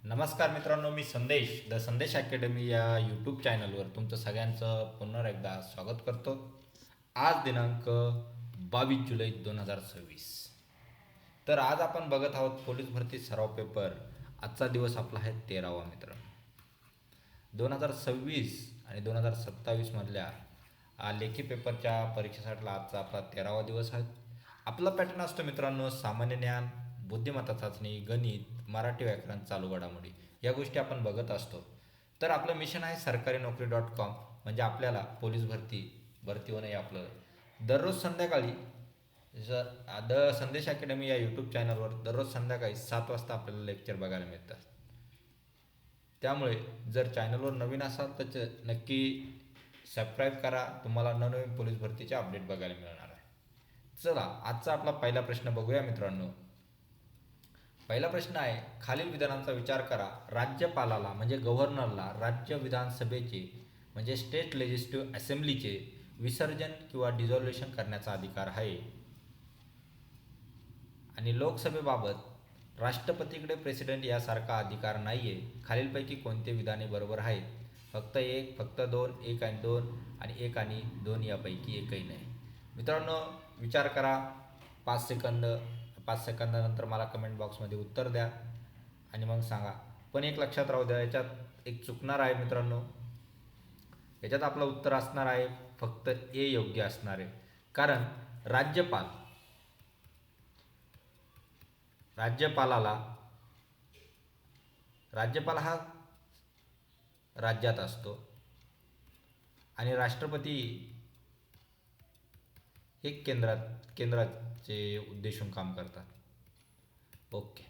नमस्कार मित्रांनो, मी संदेश द संदेश अकॅडमी या यूट्यूब चॅनलवर तुमचं सगळ्यांचं पुन्हा एकदा स्वागत करतो. आज दिनांक 22 जुलै 2026. तर आज आपण बघत आहोत पोलीस भरती सराव पेपर. आजचा दिवस आपला आहे 13वा मित्रांनो. 2026 आणि 2027 मधल्या लेखी पेपरच्या परीक्षेसाठी आजचा आपला 13वा दिवस आहे. आपला पॅटर्न असतो मित्रांनो, सामान्य ज्ञान, बुद्धिमत्ता चाचणी, गणित, मराठी व्याकरण, चालू घडामोडी या गोष्टी आपण बघत असतो. तर आपलं मिशन आहे सरकारीनोकरी.com, म्हणजे आपल्याला पोलीस भरती होणे आपलं दररोज संध्याकाळी द संदेश अकॅडमी या यूट्यूब चॅनलवर दररोज संध्याकाळी 7 वाजता आपल्याला लेक्चर बघायला मिळतात. त्यामुळे जर चॅनलवर नवीन असाल तर नक्की सबस्क्राईब करा. तुम्हाला नवनवीन पोलीस भरतीचे अपडेट बघायला मिळणार आहे. चला, आजचा आपला पहिला प्रश्न बघूया मित्रांनो. पहिला प्रश्न आहे, खालील विधानांचा विचार करा. राज्यपालाला म्हणजे गव्हर्नरला राज्य विधानसभेचे म्हणजे स्टेट लेजिस्लेटिव्ह असेंब्लीचे विसर्जन किंवा डिझॉल्युशन करण्याचा अधिकार आहे. आणि लोकसभेबाबत राष्ट्रपतीकडे प्रेसिडेंट यासारखा अधिकार नाही आहे. खालीलपैकी कोणते विधाने बरोबर आहेत? फक्त एक, फक्त दोन, एक आणि दोन आणि एक आणि दोन यापैकी एकही नाही. मित्रांनो, विचार करा. 5 सेकंद. 5 सेकंदानंतर मला कमेंट बॉक्समध्ये उत्तर द्या आणि मग सांगा. पण एक लक्षात राहू द्या, याच्यात एक चुकणार आहे मित्रांनो. याच्यात आपलं उत्तर असणार आहे फक्त ए योग्य असणार आहे. कारण राज्यपाल राज्यपालाला राज्यपाल हा राज्यात असतो आणि राष्ट्रपती हे केंद्राचे उद्देशून काम करतात. ओके.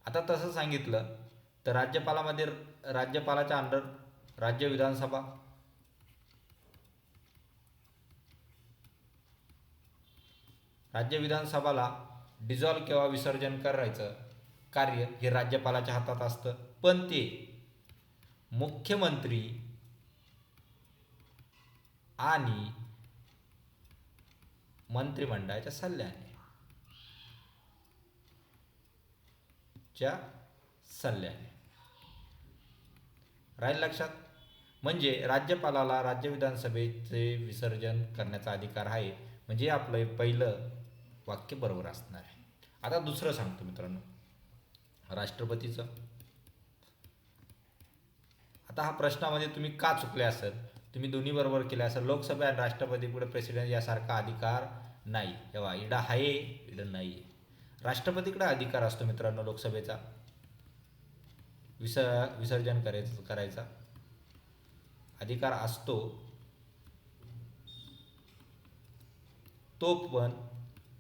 आता तसं सांगितलं तर राज्यपालामध्ये राज्यपालाच्या अंडर राज्य विधानसभा, राज्य विधानसभाला डिझॉल्व किंवा विसर्जन करायचं कार्य हे राज्यपालाच्या हातात असतं, पण ते मुख्यमंत्री आणि मंत्रिमंडळाच्या सल्ल्याने राहील लक्षात. म्हणजे राज्यपालाला राज्य विधानसभेचे विसर्जन करण्याचा अधिकार आहे. म्हणजे आपलं पहिलं वाक्य बरोबर असणार आहे. आता दुसरं सांगतो मित्रांनो, राष्ट्रपतीचं. आता हा प्रश्नामध्ये तुम्ही का चुकले असेल, तुम्ही दोन्ही बरोबर केले असेल. लोकसभा आणि राष्ट्रपतीपुढे प्रेसिडेंट यासारखा अधिकार नाही. तेव्हा इडा आहे, इडं नाही आहे. राष्ट्रपतीकडे अधिकार असतो मित्रांनो लोकसभेचा विसर्जन करायचा अधिकार असतो. तो पण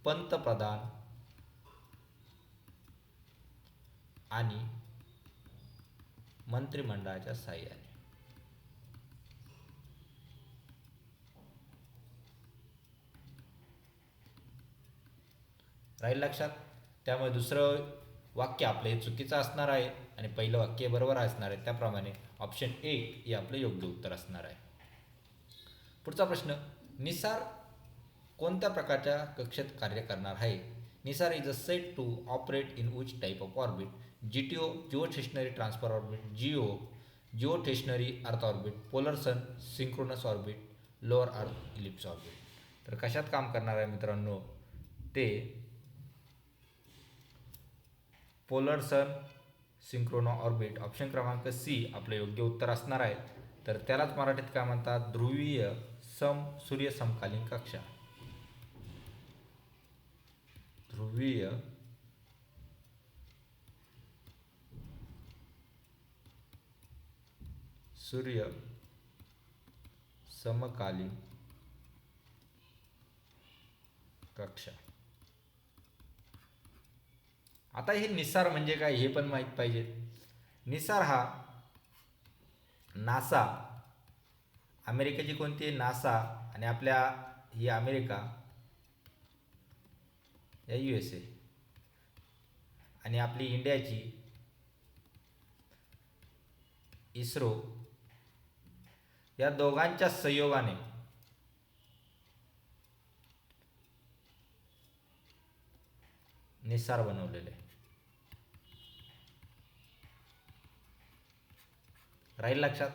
पंतप्रधान आणि मंत्रिमंडळाच्या साह्याने. राहील लक्षात. त्यामुळे दुसरं वाक्य आपलं हे चुकीचं असणार आहे आणि पहिलं वाक्य बरोबर असणार आहे. त्याप्रमाणे ऑप्शन ए हे आपलं योग्य उत्तर असणार आहे. पुढचा प्रश्न, निसार कोणत्या प्रकारच्या कक्षेत कार्य करणार आहे? NISAR is a set to operate in which type of orbit? GTO, geostationary transfer orbit, geostationary earth orbit, polar sun synchronous orbit, lower earth ellipse orbit. तर कशात काम करणार आहे मित्रांनो? ते polar sun synchronous orbit. Option क्रमांक C आपलं योग्य उत्तर असणार आहे. तर त्यालाच मराठीत काय म्हणतात? ध्रुवीय सूर्य समकालीन कक्षा. ध्रुवीय सूर्य समकालीन कक्षा. आता हे निसार म्हणजे काय हे पण माहीत पाहिजे. निसार हा नासा, अमेरिकेची कोणती नासा आणि आपल्या ही अमेरिका या USA आणि आपली इंडियाची इस्रो या दोघांच्या संयोगाने निसार बनवलेले. राहील लक्षात.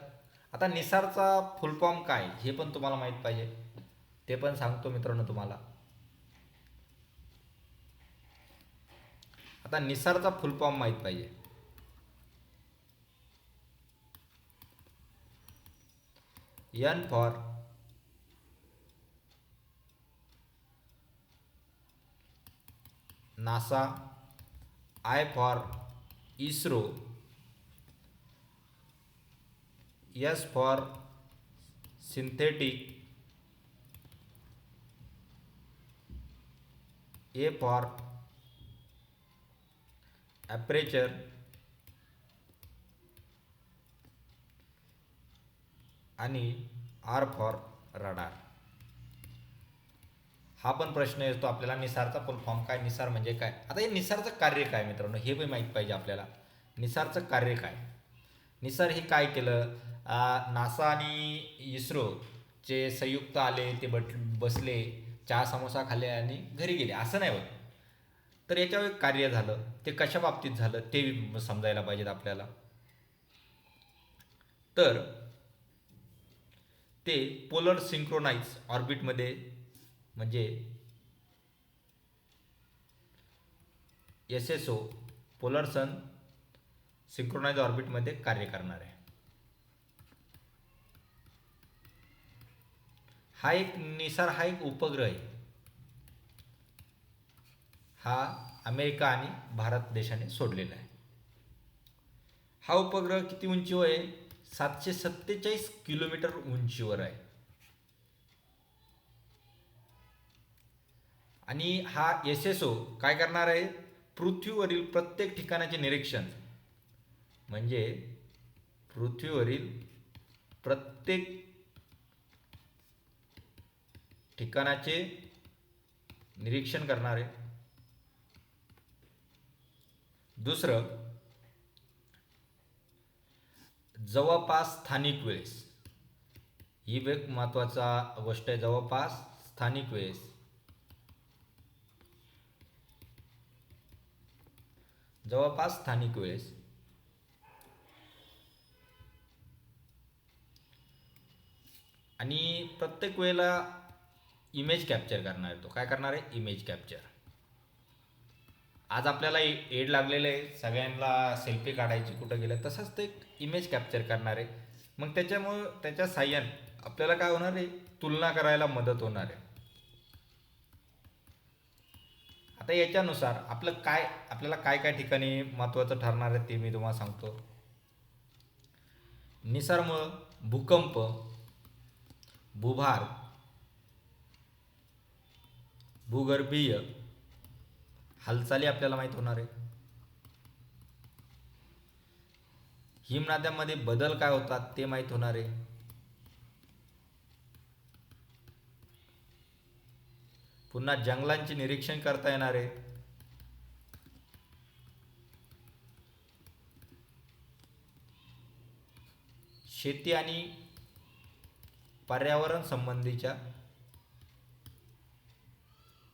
आता निसारचा फुल फॉर्म काय हे पण तुम्हाला माहीत पाहिजे, ते पण सांगतो मित्रांनो तुम्हाला. आता निसारचा फुल फॉर्म माहीत पाहिजे. N for NASA, I for ISRO, S for synthetic, A for aperture, आणि आर फॉर रडार. हा पण प्रश्न येतो आपल्याला, निसारचा फुल फॉर्म काय, निसार म्हणजे काय. आता हे निसारचं कार्य काय मित्रांनो हे पण माहीत पाहिजे आपल्याला. निसारचं कार्य काय, निसार हे काय केलं, नासा आणि इस्रोचे संयुक्त आले, ते बसले, चहा समोसा खाल्ले आणि घरी गेले असं नाही होत. तर याच्यावर एक कार्य झालं, ते कशा बाबतीत झालं ते समजायला पाहिजेत आपल्याला. तर ते पोलर सिंक्रोनाइज ऑर्बिटमध्ये, म्हणजे SSO पोलर सन सिंक्रोनाइज ऑर्बिटमध्ये कार्य करणार आहे. हा एक निसार हा एक उपग्रह आहे. हा अमेरिका आणि भारत देशाने सोडलेला आहे. हा उपग्रह किती उंचीवर आहे, 747 किलोमीटर उंचीवर आहे. आणि हा SSO काय करणार आहे, पृथ्वीवरील प्रत्येक ठिकाणाचे निरीक्षण, म्हणजे पृथ्वीवरील प्रत्येक ठिकाणाचे निरीक्षण करणार आहे. दुसरं, जवळपास स्थानिक वेळेस, ही एक महत्त्वाचा गोष्ट आहे, जवळपास स्थानिक वेळेस. जवळपास स्थानिक वेळेस आणि प्रत्येक वेळेला इमेज कॅप्चर करणार आहे. तो काय करणार आहे, इमेज कॅप्चर. आज आपल्याला एड लागलेलं आहे सगळ्यांना सेल्फी काढायची कुठं गेलं, तसंच ते इमेज कॅप्चर करणार आहे. मग त्याच्यामुळं त्याच्या साह्याने आपल्याला काय होणार आहे, तुलना करायला मदत होणार आहे. आता याच्यानुसार आपल्याला काय काय ठिकाणी महत्त्वाचं ठरणार आहे ते मी तुम्हाला सांगतो. निसारमुळं भूकंप, भूभार, भूगर्भीय हालचाली आपल्याला माहीत होणार आहे. हिमनद्यांमध्ये बदल काय होतात ते माहीत होणार आहे. पुन्हा जंगलांचे निरीक्षण करता येणार आहे. शेती आणि पर्यावरण संबंधीच्या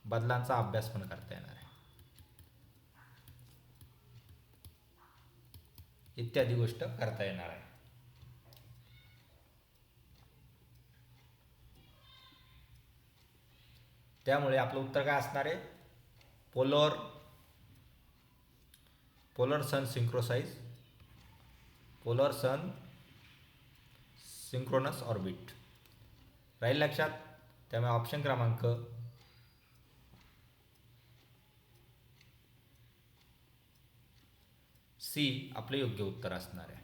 बदलांचा अभ्यास पण करता येणार आहे, इत्यादी गोष्ट करता येणार आहे. त्यामुळे आपलं उत्तर काय असणार आहे, पोलर सन सिंक्रोनस ऑर्बिट राहील लक्षात. त्यामुळे ऑप्शन क्रमांक सी आपले योग्य उत्तर असणार आहे.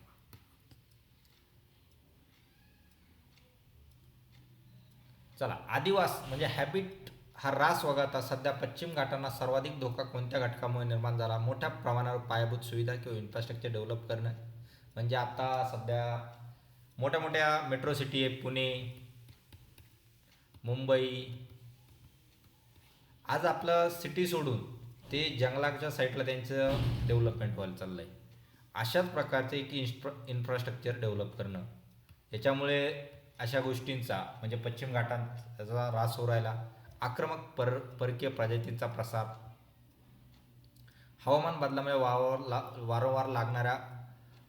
चला, आदिवास म्हणजे हॅबिट हा ऱ्हास वगळता सध्या पश्चिम घाटांना सर्वाधिक धोका कोणत्या घटकामुळे निर्माण झाला. मोठ्या प्रमाणावर पायाभूत सुविधा किंवा इन्फ्रास्ट्रक्चर डेव्हलप करणं, म्हणजे आता सध्या मोठ्या मोठ्या मेट्रो सिटी आहे, पुणे, मुंबई. आज आपलं सिटी सोडून ते जंगलाच्या साईडला त्यांचं डेव्हलपमेंट व्हायला चाललं आहे. अशाच प्रकारचे एक इन्फ्रास्ट्रक्चर डेव्हलप करणं, याच्यामुळे अशा गोष्टींचा म्हणजे पश्चिम घाटांचा ऱ्हास होऊ राहिला. आक्रमक परकीय प्रजातींचा प्रसार, हवामान बदलामुळे वारंवार लागणाऱ्या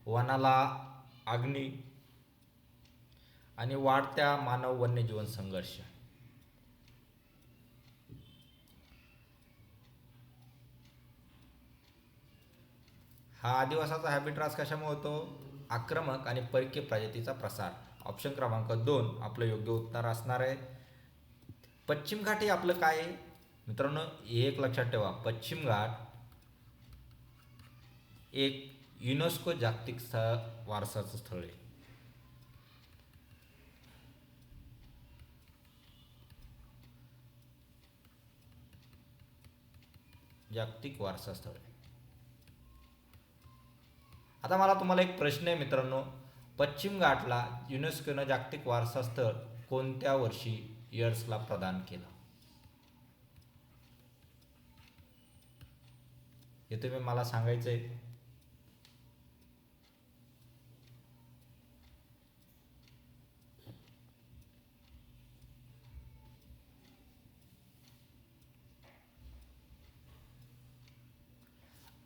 वनाला आग्नी आणि वाढत्या मानव वन्यजीवन संघर्ष. हा आदिवासाचा हॅबिटॅट कशामुळे होतो? आक्रमक आणि परकीय प्रजातीचा प्रसार. ऑप्शन क्रमांक 2 आपलं योग्य उत्तर असणार आहे. पश्चिम घाट हे आपलं काय आहे मित्रांनो? एक लक्षात ठेवा, पश्चिम घाट एक युनेस्को जागतिक वारसाचं स्थळ आहे. जागतिक वारसा स्थळ आहे. आता मला तुम्हाला एक प्रश्न आहे मित्रांनो, पश्चिम घाटला युनेस्कोनं जागतिक वारसा स्थळ कोणत्या वर्षी इयर्सला प्रदान केलं? हे तुम्ही मला सांगायचं आहे.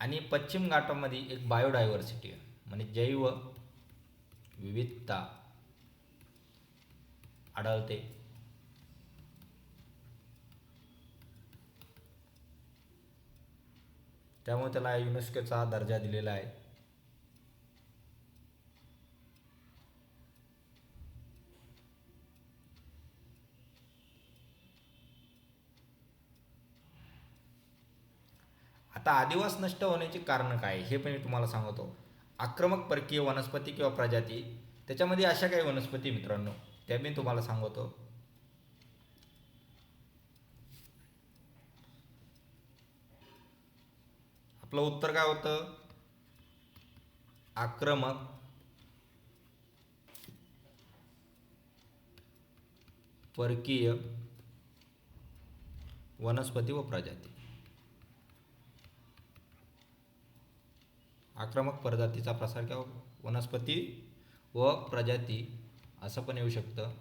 आणि पश्चिम घाटामध्ये एक बायोडायव्हर्सिटी आहे, म्हणजे जैव विविधता आढळते. त्यामुळे त्याला युनेस्कोचा दर्जा दिलेला आहे. आता आदिवास नष्ट होण्याची कारण काय हे पण मी तुम्हाला सांगतो. आक्रमक परकीय वनस्पती किंवा प्रजाती, त्याच्यामध्ये अशा काही वनस्पती मित्रांनो त्या मी तुम्हाला सांगतो. आपलं उत्तर काय होतं? आक्रमक परकीय वनस्पती व प्रजाती. आक्रमक प्रजातीचा प्रसार किंवा वनस्पती व प्रजाती असं पण येऊ शकतं.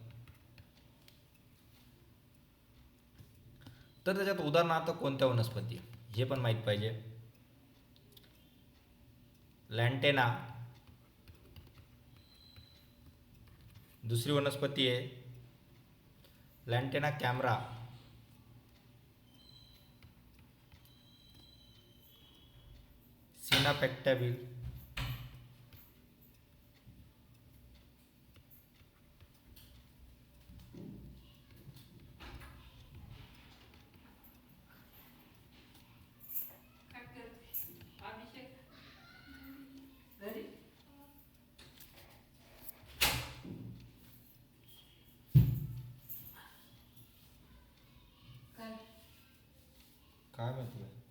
तर त्याच्यात उदाहरणार्थ कोणत्या वनस्पती हे पण माहीत पाहिजे. लँटेना, दुसरी वनस्पती आहे लँटेना कॅमरा, सिनापेक्टॅबिल, काय माहिती.